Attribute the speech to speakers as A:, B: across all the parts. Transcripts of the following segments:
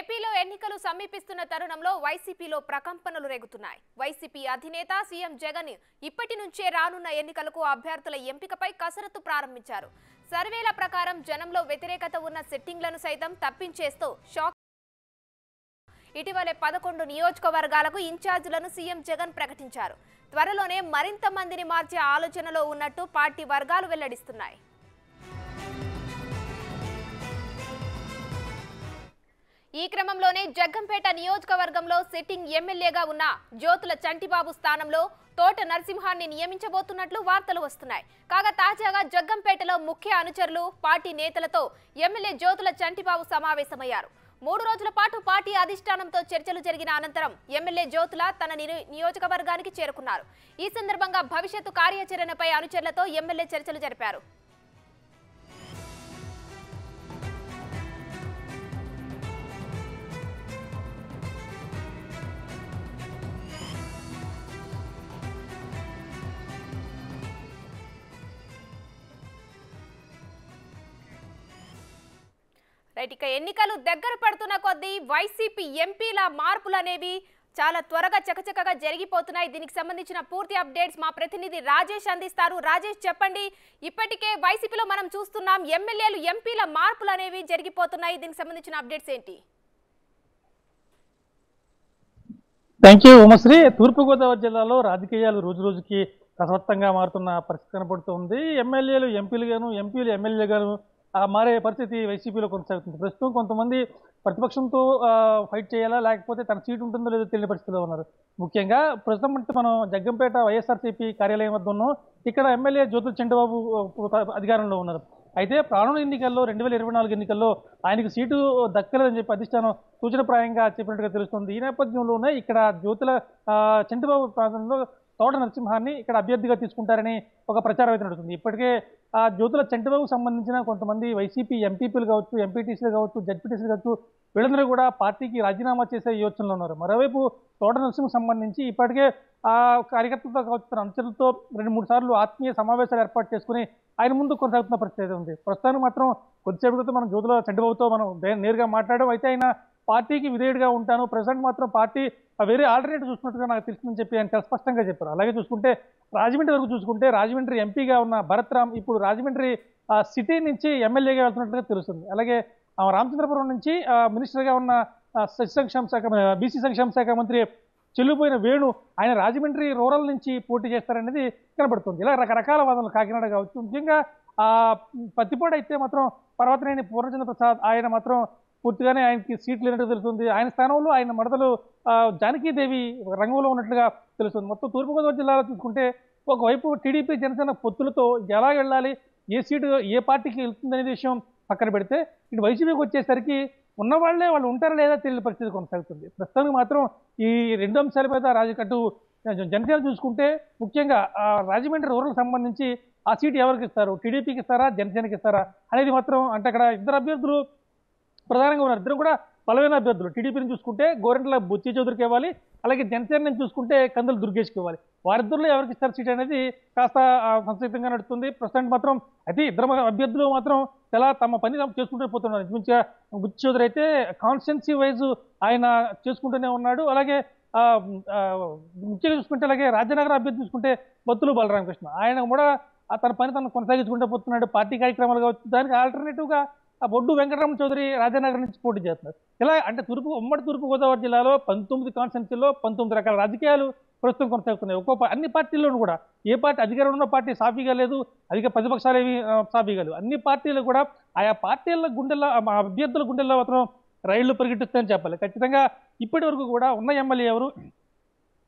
A: ఏపీలో ఎన్నికలు సమీపిస్తున్న తరుణంలో వైసీపీలో ప్రకంపనలు రేగుతున్నాయి. వైసీపీ అధినేత సీఎం జగన్ ఇప్పటి నుంచే రానున్న ఎన్నికలకు అభ్యర్థుల ఎంపికపై కసరత్తు ప్రారంభించారు. సర్వేల ప్రకారం జనంలో వ్యతిరేకత ఉన్న సెట్టింగ్లను సైతం తప్పించేస్తూ షాక్ ఇటీవలే 11 నియోజకవర్గాలకు ఇన్ఛార్జీలను సీఎం జగన్ ప్రకటించారు. త్వరలోనే మరింత మందిని మార్చే ఆలోచనలో ఉన్నట్టు పార్టీ వర్గాలు వెల్లడిస్తున్నాయి. ఈ క్రమంలోనే జగ్గంపేట నియోజకవర్గంలో సిట్టింగ్ ఎమ్మెల్యేగా ఉన్న జ్యోతుల చంటిబాబు స్థానంలో తోట నరసింహాన్ని నియమించబోతున్నట్లు వార్తలు వస్తున్నాయి. కాగా తాజాగా జగ్గంపేటలో ముఖ్య అనుచరులు పార్టీ నేతలతో ఎమ్మెల్యే జ్యోతుల చంటిబాబు సమావేశమయ్యారు. 3 రోజుల పాటు పార్టీ అధిష్టానంతో చర్చలు జరిగిన అనంతరం ఎమ్మెల్యే జ్యోతుల తన నియోజకవర్గానికి చేరుకున్నారు. ఈ సందర్భంగా భవిష్యత్తు కార్యాచరణపై అనుచరులతో ఎమ్మెల్యే చర్చలు జరిపారు. ఇక ఎన్నికలు దగ్గర పడుతున్న కొద్దీ వైసీపీ ఎంపీల మార్పులు అనేవి చాలా త్వరగా చకచకగా జరిగిపోతున్నాయి. దీనికి సంబంధించిన పూర్తి అప్డేట్స్ మా ప్రతినిధి రాజేష్ అందిస్తారు. రాజేష్, చెప్పండి, ఇప్పటికే వైసీపీలో మనం చూస్తున్నాం ఎమ్మెల్యేలు ఎంపీల మార్పులు అనేవి జరిగిపోతున్నాయి. దీనికి సంబంధించిన అప్డేట్స్ ఏంటి?
B: Thank you Umashree. తూర్పుగోదావరి జిల్లాలో రాజకీయాలు రోజు రోజుకి రసవత్తంగా మారుతున్న పరిస్థితి కనపడుతుంది. ఎమ్మెల్యేలు ఎంపీలుగాను, ఎంపీలు ఎమ్మెల్యేగాను మారే పరిస్థితి వైసీపీలో కొనసాగుతుంది. ప్రస్తుతం కొంతమంది ప్రతిపక్షంతో ఫైట్ చేయాలా, లేకపోతే తన సీటు ఉంటుందో లేదో తెలియని పరిస్థితిలో ఉన్నారు. ముఖ్యంగా ప్రస్తుతం మనం జగ్గంపేట వైఎస్ఆర్సీపీ కార్యాలయం వద్ద ఉన్నాం. ఇక్కడ ఎమ్మెల్యే జ్యోతుల చంటిబాబు అధికారంలో ఉన్నారు. అయితే రానున్న ఎన్నికల్లో 2024 ఎన్నికల్లో ఆయనకు సీటు దక్కలేదని చెప్పి అధిష్టానం సూచనప్రాయంగా చెప్పినట్టుగా తెలుస్తుంది. ఈ నేపథ్యంలోనే ఇక్కడ జ్యోతుల చంటిబాబు ప్రాంతంలో తోట నరసింహాన్ని ఇక్కడ అభ్యర్థిగా తీసుకుంటారని ఒక ప్రచారం అయితే నడుస్తుంది. ఇప్పటికే ఆ జ్యోతుల చంటిబాబుకు సంబంధించిన కొంతమంది వైసీపీ ఎంపీపీలు కావచ్చు, ఎంపీటీసీలు కావచ్చు, జడ్పీటీసీలు కావచ్చు, వీళ్ళందరూ కూడా పార్టీకి రాజీనామా చేసే యోచనలో ఉన్నారు. మరోవైపు తోట నరసింహకు సంబంధించి ఇప్పటికే ఆ కార్యకర్తలతో కావచ్చు, అనుచరులతో 2-3 సార్లు ఆత్మీయ సమావేశాలు ఏర్పాటు చేసుకుని ఆయన ముందు కొనసాగుతున్న పరిస్థితి ఉంది. ప్రస్తుతానికి మాత్రం కొద్దిసేపు క్రితం మనం జ్యోతుల చంటిబాబుతో మనం నేరుగా మాట్లాడడం అయితే ఆయన పార్టీకి విధేయుడిగా ఉంటాను, ప్రెసిడెంట్ మాత్రం పార్టీ వేరే ఆల్టర్నేటివ్ చూసుకున్నట్టుగా నాకు తెలుస్తుందని చెప్పి ఆయన చాలా స్పష్టంగా చెప్పారు. అలాగే చూసుకుంటే రాజమండ్రి వరకు చూసుకుంటే రాజమండ్రి ఎంపీగా ఉన్న భరత్ రామ్ ఇప్పుడు రాజమండ్రి సిటీ నుంచి ఎమ్మెల్యేగా వెళ్తున్నట్టుగా తెలుస్తుంది. అలాగే రామచంద్రపురం నుంచి మినిస్టర్గా ఉన్న సంక్షేమ శాఖ బీసీ సంక్షేమ శాఖ మంత్రి చెల్లిపోయిన వేణు ఆయన రాజమండ్రి రూరల్ నుంచి పోటీ చేస్తారనేది కనబడుతుంది. ఇలా రకరకాల వాదనలు కాకినాడ కావచ్చు. ముఖ్యంగా పత్తిపాడు అయితే మాత్రం పర్వతనేని పూర్ణచంద్ర ప్రసాద్ ఆయన మాత్రం పూర్తిగానే ఆయనకి సీట్లు లేనట్టు తెలుస్తుంది. ఆయన స్థానంలో ఆయన మడతలు జానకీదేవి రంగంలో ఉన్నట్లుగా తెలుస్తుంది. మొత్తం తూర్పుగోదావరి జిల్లాలో చూసుకుంటే ఒకవైపు టీడీపీ జనసేన పొత్తులతో ఎలా వెళ్ళాలి, ఏ సీటు ఏ పార్టీకి వెళ్తుందనే విషయం పక్కన పెడితే ఇటు వైసీపీకి వచ్చేసరికి ఉన్నవాళ్లే వాళ్ళు ఉంటారా లేదా తెలియని పరిస్థితి కొనసాగుతుంది. ప్రస్తుతానికి మాత్రం ఈ 2 అంశాల మీద రాజకట్టు జనసేన చూసుకుంటే ముఖ్యంగా రాజమండ్రి రూరల్కి సంబంధించి ఆ సీటు ఎవరికి ఇస్తారు, టీడీపీకి ఇస్తారా, జనసేనకి ఇస్తారా అనేది మాత్రం అంటే అక్కడ ఇద్దరు అభ్యర్థులు ప్రధానంగా ఉన్నారు. ఇద్దరు కూడా బలమైన అభ్యర్థులు. టీడీపీని చూసుకుంటే గోరెంట్ల బుచ్చి చౌదరికి ఇవ్వాలి, అలాగే జనసేనని చూసుకుంటే కందుల దుర్గేష్కి ఇవ్వాలి. వారిద్దరిలో ఎవరికి ఇస్తారు సీట్ అనేది కాస్త సంసిద్ధంగా నడుస్తుంది ప్రస్తుతానికి మాత్రం. అయితే ఇద్దరు అభ్యర్థులు మాత్రం చాలా తమ పని చేసుకుంటూ పోతున్నారు. మంచిగా బుచ్చి చౌదరి అయితే కాన్స్టిట్యున్సీ వైజ్ ఆయన చేసుకుంటూనే ఉన్నాడు. అలాగే ముఖ్యంగా చూసుకుంటే అలాగే రాజనగరం అభ్యర్థి చూసుకుంటే బత్తులు బలరామకృష్ణ ఆయన కూడా తన పని తను కొనసాగించుకుంటూ పోతున్నాడు. పార్టీ కార్యక్రమాలు కావచ్చు. దానికి ఆల్టర్నేటివ్గా బొడ్డు వెంకటరామ చౌదరి రాజానగర్ నుంచి పోటీ చేస్తున్నారు. ఇలా అంటే ఉమ్మడి తూర్పుగోదావరి జిల్లాలో 19 కాన్స్టిట్యున్సీల్లో 19 రకాల రాజకీయాలు ప్రస్తుతం కొనసాగుతున్నాయి. అన్ని పార్టీల్లోనూ కూడా ఏ పార్టీ అధికారంలో ఉన్న పార్టీ సాఫీగా లేదు, అధిక ప్రతిపక్షాలు ఏవి సాఫీగా లేవు. అన్ని పార్టీలు కూడా ఆయా పార్టీల గుండెల్లో అభ్యర్థుల గుండెల్లో మాత్రం రైళ్లు పరిగెట్టిస్తాయని చెప్పాలి. ఖచ్చితంగా ఇప్పటి వరకు కూడా ఉన్న ఎమ్మెల్యే ఎవరు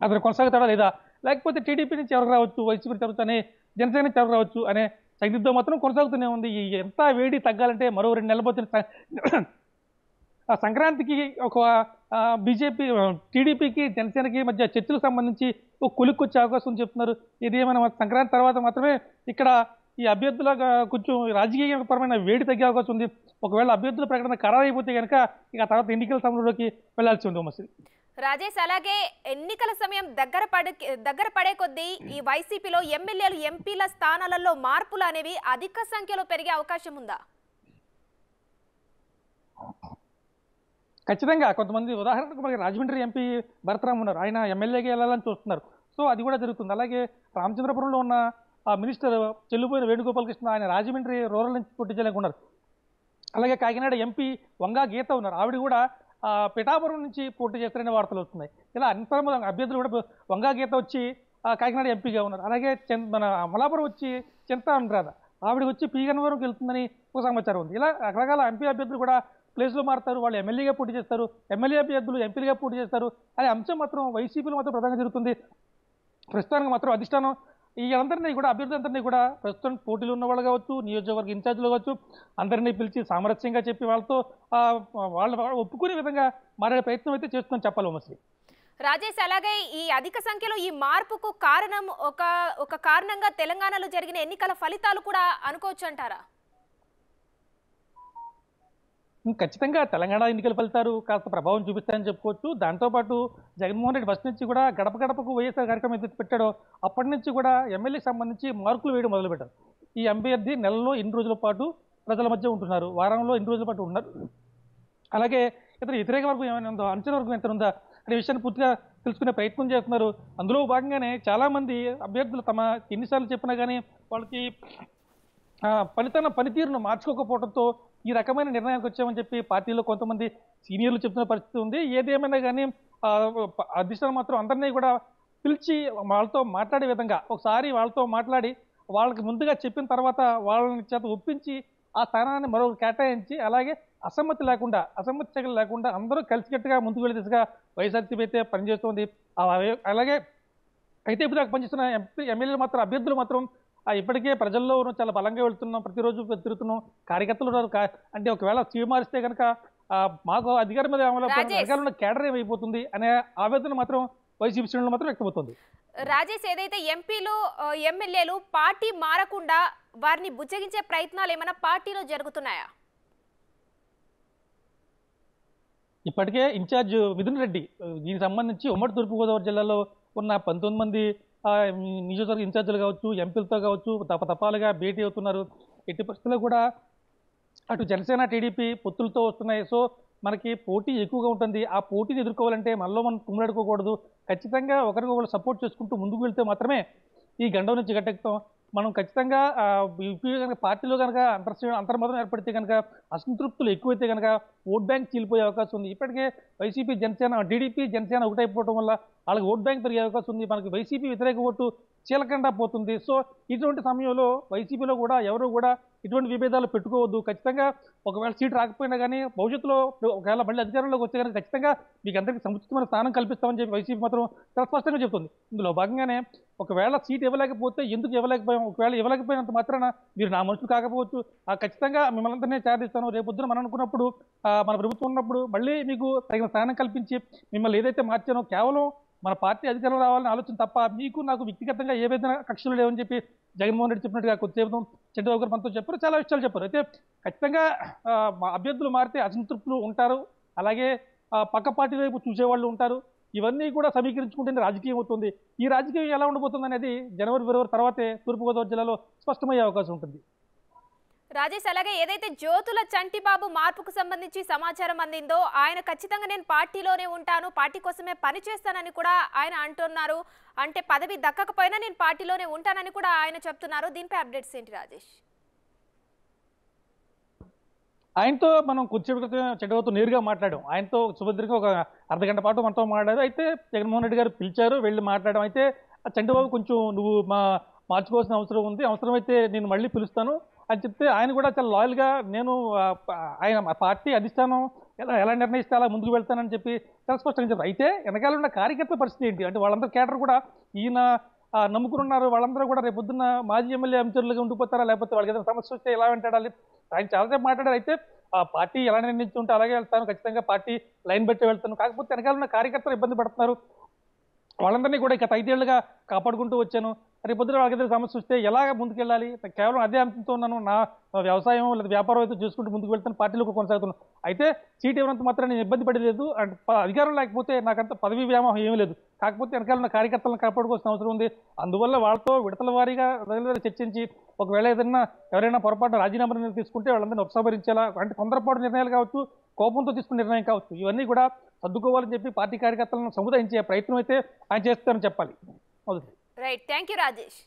B: అతను కొనసాగుతాడా లేదా, లేకపోతే టీడీపీ నుంచి ఎవరికి రావచ్చు, వైసీపీ నుంచి అనే జనసేన నుంచి ఎవరికి రావచ్చు అనే సందిగ్ధం మాత్రం కొనసాగుతూనే ఉంది. ఎంత వేడి తగ్గాలంటే మరో 2 నెలల పోతే సంక్రాంతికి ఒక బీజేపీ టీడీపీకి జనసేనకి మధ్య చర్చలకు సంబంధించి ఒక కొలిక్కొచ్చే అవకాశం చెప్తున్నారు. ఇది ఏమైనా సంక్రాంతి తర్వాత మాత్రమే ఇక్కడ ఈ అభ్యర్థుల కొంచెం రాజకీయపరమైన వేడి తగ్గే అవకాశం ఉంది. ఒకవేళ అభ్యర్థుల ప్రకటన ఖరారు అయిపోతే కనుక ఇక తర్వాత ఎన్నికల సమయంలోకి వెళ్లాల్సి ఉంది. ఉమశ్రీ,
A: రాజేష్, అలాగే ఎన్నికల సమయం దగ్గర పడే కొద్దీ ఈ వైసీపీలో ఎమ్మెల్యేలు ఎంపీల స్థానాలలో మార్పులు అనేవి అధిక సంఖ్యలో పెరిగే అవకాశం ఉందా?
B: ఖచ్చితంగా కొంతమంది ఉదాహరణకు మనకి రాజమండ్రి ఎంపీ భరతరామ్ ఉన్నారు, ఆయన ఎమ్మెల్యేగా వెళ్ళాలని చూస్తున్నారు. సో అది కూడా జరుగుతుంది. అలాగే రామచంద్రపురంలో ఉన్న ఆ మినిస్టర్ చెల్లిపోయిన వేణుగోపాలకృష్ణ, ఆయన రాజమండ్రి రూరల్ నుంచి పోటీ చేయాలనుకున్నారు. అలాగే కాకినాడ ఎంపీ వంగా గీత ఉన్నారు, ఆవిడ కూడా పిఠాపురం నుంచి పోటీ చేస్తారనే వార్తలు వస్తున్నాయి. ఇలా అంతమంది అభ్యర్థులు కూడా వంగా గీత వచ్చి కాకినాడ ఎంపీగా ఉన్నారు. అలాగే మన అమలాపురం వచ్చి చింత అనురాధ, ఆవిడ వచ్చి పీగనవరంకి వెళ్తుందని ఒక సమాచారం ఉంది. ఇలా రకరకాల ఎంపీ అభ్యర్థులు కూడా ప్లేస్లో మారుతారు, వాళ్ళు ఎమ్మెల్యేగా పోటీ చేస్తారు, ఎమ్మెల్యే అభ్యర్థులు ఎంపీలుగా పోటీ చేస్తారు అనే అంశం మాత్రం వైసీపీలో మాత్రం ప్రధానంగా జరుగుతుంది. ప్రస్తుతానికి మాత్రం అధిష్టానం ఈ అందరినీ కూడా అభ్యర్థులందరినీ కూడా ప్రస్తుతం పోటీలు ఉన్న వాళ్ళు కావచ్చు, నియోజకవర్గ ఇన్ఛార్జీలు కావచ్చు, అందరినీ పిలిచి సామరస్యంగా చెప్పి వాళ్ళతో వాళ్ళ ఒప్పుకునే విధంగా మారే ప్రయత్నం అయితే చేస్తుందని చెప్పాలి ఉమశ్రీ.
A: రాజేష్, అలాగే ఈ అధిక సంఖ్యలో ఈ మార్పుకు కారణం ఒక కారణంగా తెలంగాణలో జరిగిన ఎన్నికల ఫలితాలు కూడా అనుకోవచ్చు అంటారా?
B: ఖచ్చితంగా తెలంగాణ ఎన్నికల ఫలితాలు కాస్త ప్రభావం చూపిస్తాయని చెప్పుకోవచ్చు. దాంతోపాటు జగన్మోహన్ రెడ్డి ఫస్ట్ నుంచి కూడా గడప గడపకు వైఎస్ఆర్ కార్యక్రమం ఏదైతే పెట్టాడో అప్పటి నుంచి కూడా ఎమ్మెల్యేకి సంబంధించి మార్కులు వేయడం మొదలుపెట్టారు. ఈ అభ్యర్థి నెలలో ఎన్ని రోజుల పాటు ప్రజల మధ్య ఉంటున్నారు, వారంలో ఎన్ని రోజుల పాటు ఉన్నారు, అలాగే ఇతర వ్యతిరేక వర్గం ఏమైనా ఉందో, అంచనా వర్గం ఎంత ఉందా అనే విషయాన్ని పూర్తిగా తెలుసుకునే ప్రయత్నం చేస్తున్నారు. అందులో భాగంగానే చాలామంది అభ్యర్థులు తమ ఎన్నిసార్లు చెప్పినా కానీ వాళ్ళకి పనితీరును మార్చుకోకపోవడంతో ఈ రకమైన నిర్ణయానికి వచ్చామని చెప్పి పార్టీలో కొంతమంది సీనియర్లు చెప్తున్న పరిస్థితి ఉంది. ఏదేమైనా కానీ అధిష్టానం మాత్రం అందరినీ కూడా పిలిచి వాళ్ళతో మాట్లాడే విధంగా ఒకసారి వాళ్ళతో మాట్లాడి వాళ్ళకి ముందుగా చెప్పిన తర్వాత వాళ్ళని చేత ఒప్పించి ఆ స్థానాన్ని మరొక కేటాయించి అలాగే అసమ్మతి లేకుండా అందరూ కలిసికట్టుగా ముందుకు వెళ్ళే దిశగా వైఎస్ఆర్సీపీ అయితే పనిచేస్తుంది. అలాగే అయితే ఇప్పుడు దాకా పనిచేస్తున్న ఎమ్మెల్యేలు మాత్రం అభ్యర్థులు మాత్రం ఇప్పటికే ప్రజల్లో చాలా బలంగా వెళ్తున్నాం, ప్రతిరోజు తిరుగుతున్నాం, కార్యకర్తలు ఉన్నారు. అంటే ఒకవేళ సీఎం మారిస్తే కనుక మాకు అధికారం మీద అధికారంలో కేడర్ ఏమైపోతుంది అనే ఆవేదన మాత్రం వైసీపీ శ్రేణులు మాత్రం వ్యక్తమవుతుంది.
A: రాజేష్, ఏదైతే ఎంపీలు ఎమ్మెల్యేలు పార్టీ మారకుండా వారిని బుజ్జగించే ప్రయత్నాలు ఏమైనా పార్టీలో జరుగుతున్నాయా?
B: ఇప్పటికే ఇన్ఛార్జ్ మిథున్ రెడ్డి దీనికి సంబంధించి ఉమ్మడి తూర్పుగోదావరి జిల్లాలో ఉన్న 19 మంది నియోజకవర్గ ఇన్ఛార్జీలు కావచ్చు, ఎంపీలతో కావచ్చు తపాలుగా భేటీ అవుతున్నారు. ఎట్టి పరిస్థితుల్లో కూడా అటు జనసేన టీడీపీ పొత్తులతో వస్తున్నాయి. సో మనకి పోటీ ఎక్కువగా ఉంటుంది. ఆ పోటీని ఎదుర్కోవాలంటే మనలో మనం కుమ్మలాడుకోకూడదు. ఖచ్చితంగా ఒకరికొకరు సపోర్ట్ చేసుకుంటూ ముందుకు వెళ్తే మాత్రమే ఈ గండం నుంచి గట్టెక్కుతాం. మనం ఖచ్చితంగా కనుక పార్టీలో కనుక అంతర్మతం ఏర్పడితే కనుక అసంతృప్తులు ఎక్కువైతే కనుక ఓట్ బ్యాంక్ చీలిపోయే అవకాశం ఉంది. ఇప్పటికే వైసీపీ జనసేన టీడీపీ జనసేన ఒకటైపోవడం వల్ల వాళ్ళకి ఓట్ బ్యాంక్ పెరిగే అవకాశం ఉంది. మనకి వైసీపీ వ్యతిరేక ఓటు చీలకుండా పోతుంది. సో ఇటువంటి సమయంలో వైసీపీలో కూడా ఎవరు కూడా ఇటువంటి విభేదాలు పెట్టుకోవద్దు. ఖచ్చితంగా ఒకవేళ సీట్ రాకపోయినా కానీ భవిష్యత్తులో ఒకవేళ మళ్ళీ అధికారంలోకి వచ్చే కనుక ఖచ్చితంగా మీకు అందరికీ సముచితమైన స్థానం కల్పిస్తామని చెప్పి వైసీపీ మాత్రం చాలా స్పష్టంగా చెప్తుంది. ఇందులో భాగంగానే ఒకవేళ సీట్ ఇవ్వలేకపోతే ఎందుకు ఇవ్వలేకపోయాం, ఒకవేళ ఇవ్వలేకపోయినంత మాత్రాన మీరు నా మనుషులు కాకపోవచ్చు, ఖచ్చితంగా మిమ్మల్ని అందరినీ చేరదీస్తాను. రేపొద్దున మనం అనుకున్నప్పుడు మన ప్రభుత్వం ఉన్నప్పుడు మళ్ళీ మీకు తగిన స్థానం కల్పించి మిమ్మల్ని ఏదైతే మార్చానో కేవలం మన పార్టీ అధికారం రావాలని ఆలోచన తప్ప మీకు నాకు వ్యక్తిగతంగా ఏ విధంగా కక్షలు లేవని చెప్పి జగన్మోహన్ రెడ్డి చెప్పినట్టుగా కొద్దిసేపు చంద్రబాబు గారు మనతో చెప్పారు, చాలా విషయాలు చెప్పారు. అయితే ఖచ్చితంగా అభ్యర్థులు మారితే అసంతృప్తులు ఉంటారు, అలాగే పక్క పార్టీ వైపు చూసేవాళ్ళు ఉంటారు. ఇవన్నీ కూడా సమీకరించుకుంటే రాజకీయం అవుతుంది. ఈ రాజకీయం ఎలా ఉండబోతుంది అనేది జనవరి, ఫిబ్రవరి తర్వాతే తూర్పుగోదావరి జిల్లాలో స్పష్టమయ్యే అవకాశం ఉంటుంది.
A: రాజేష్, అలాగే ఏదైతే జ్యోతుల చంటిబాబు మార్పుకు సంబంధించి సమాచారం అందిందో ఆయన ఖచ్చితంగా నేను పార్టీలోనే ఉంటాను, పార్టీ కోసమే పనిచేస్తానని కూడా ఆయన అంటున్నారు. అంటే పదవి దక్కకపోయినా నేను పార్టీలోనే ఉంటానని కూడా ఆయన చెప్తున్నారు. దీనిపై అప్డేట్స్ ఏంటి రాజేష్?
B: ఆయనతో మనం కొద్దిసేపు క్రితం చంద్రబాబుతో నేరుగా మాట్లాడాం. ఆయనతో సుభద్రంగా ఒక అర్ధగంట పాటు మనతో మాట్లాడారు. అయితే జగన్మోహన్ రెడ్డి గారు పిలిచారు, వెళ్ళి మాట్లాడడం. అయితే చంద్రబాబు కొంచెం నువ్వు మార్చుకోవాల్సిన అవసరం ఉంది, అవసరమైతే నేను మళ్ళీ పిలుస్తాను అని చెప్తే ఆయన కూడా చాలా లాయల్గా నేను ఆయన పార్టీ అధిష్టానం ఎలా నిర్ణయిస్తే అలా ముందుకు వెళ్తానని చెప్పి చాలా స్పష్టంగా చెప్పారు. అయితే వెనకాల ఉన్న కార్యకర్త పరిస్థితి ఏంటి అంటే వాళ్ళందరూ కేటర్ కూడా ఈయన నమ్ముకున్నారు. వాళ్ళందరూ కూడా రేపు పొద్దున్న మాజీ ఎమ్మెల్యే అంచరులుగా ఉండిపోతారా, లేకపోతే వాళ్ళకి ఏదైనా సమస్య వస్తే ఎలా వెంటాడాలి, ఆయన చాలాసేపు మాట్లాడారు. అయితే పార్టీ ఎలా నిర్ణయించుంటే అలాగే వెళ్తాను, ఖచ్చితంగా పార్టీ లైన్ బట్టి వెళ్తాను. కాకపోతే వెనకాల ఉన్న కార్యకర్తలు ఇబ్బంది పడుతున్నారు, వాళ్ళందరినీ కూడా ఇక 5 ఏళ్లుగా కాపాడుకుంటూ వచ్చాను, రేపు పొద్దున వాళ్ళకి ఏదైనా సమస్య వస్తే ఎలాగ ముందుకెళ్ళాలి, కేవలం అదే అంతంతో ఉన్నాను, నా వ్యవసాయం లేదా వ్యాపారం అయితే చూసుకుంటూ ముందుకు వెళ్తాను, పార్టీలో కొనసాగుతున్నాను. అయితే సీట్ ఇవ్వనంత మాత్రం నేను ఇబ్బంది పడలేదు, అంటే అధికారం లేకపోతే నాకంత పదవి వ్యామోహం ఏమీ లేదు. కాకపోతే వెనకాల ఉన్న కార్యకర్తలను కాపాడుకోవాల్సిన అవసరం ఉంది. అందువల్ల వాళ్ళతో విడతల వారీగా చర్చించి ఒకవేళ ఏదైనా ఎవరైనా పొరపాటు రాజీనామా నిర్ణయం తీసుకుంటే వాళ్ళందరినీ ఉపసంహరించేలా, అంటే తొందరపాటు నిర్ణయాలు కావచ్చు, కోపంతో తీసుకున్న నిర్ణయం కావచ్చు, ఇవన్నీ కూడా సర్దుకోవాలని చెప్పి పార్టీ కార్యకర్తలను సముదాయించే ప్రయత్నం అయితే ఆయన చేస్తారని చెప్పాలి.
A: Right, thank you Rajesh.